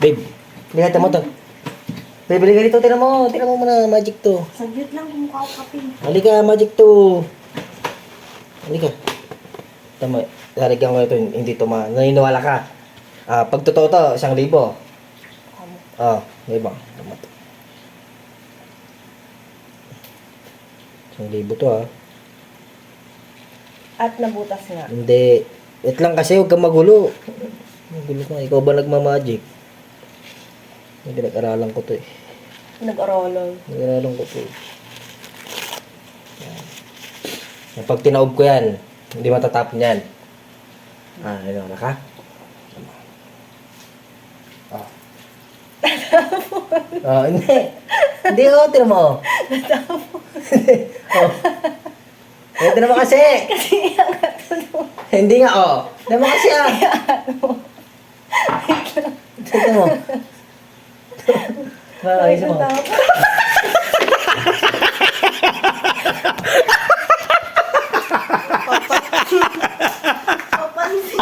Babe, lihat mo to. Babe, bili ka dito. Tignan mo muna, magic to. Saglit lang kung mukha ko kape. Halika, magic to. Halika. Tama, lalagyan ko ito, hindi to naniniwala ka. Pag totoo to, 1,000. Diba? Tama to. 1,000 to At nabutas nga. Hindi. Wait lang kasi, huwag kang magulo. Magulo ka. Ikaw ba nagmamagic? Hindi, nag-aralan ko to eh. Nag-aralan. Nag-aralan ko to eh. Yan. Pag tinaob ko yan, hindi matatapon yan. Ano na ka? Hindi. Hindi tinan mo. Natapon. Tinan mo kasi. Kasi ang katulog. Hindi nga, Tinan mo kasi, Tinan mo. Ayos mo. Papansin.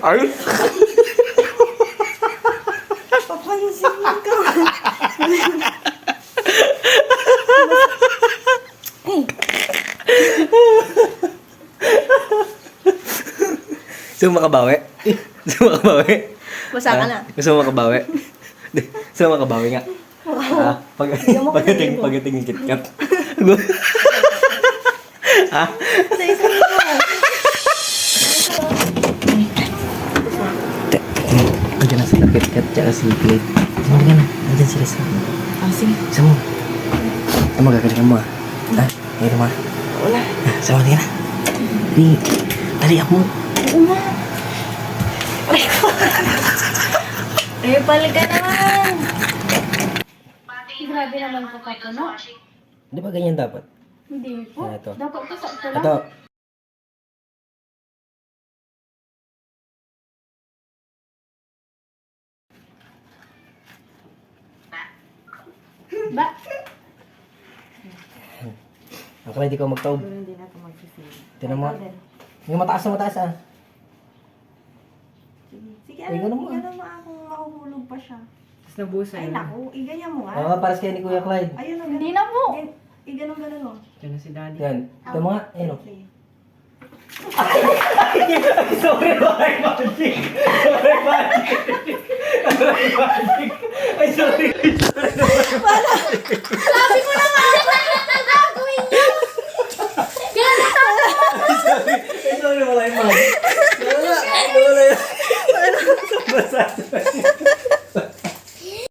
Ay! Papansin ka. Gusto mo makabawi? Gusto mo makabawi? Basa ka na. Gusto mo makabawi? Gusto mo makabawi nga? Pagating yung KitKat. Sa isang mo. Nandiyan na sila KitKat tsaka si Plate. Sumali ka na. Nandiyan sila sa... Sige. Isa mo. Ito mo, gagalingan mo Ngayon mo Wala. Sama ka na. Dali ako. Oo nga. Ay, pala ka naman. Grabe naman po ka po, no? Di ba ganyan dapat? Hindi po. Ito. Dapat po sa ito lang. Ito. Ba? Ako na hindi ko magtaob. Pero hindi na ito mag-feel. Tinan mo. Yung mataas na mataas Sige, Ay, ganun mo, ganun mo ako mahuhulog pa siya. Tapos nabusan Ay, na. naku, iganyan mo nga. Paras kayo ni Kuya Clyde. Ayun, Hindi na po. Iganon-ganon mo. Diyan na si Daddy. Yan. Ito mo nga. Ayun o. Okay. Sorry, sorry, magic. Sorry, magic. Sorry, magic. Ay, sorry. Sabi ko na nga, ang gagawin niyo. Kaya Ay, sorry, wala yung magic.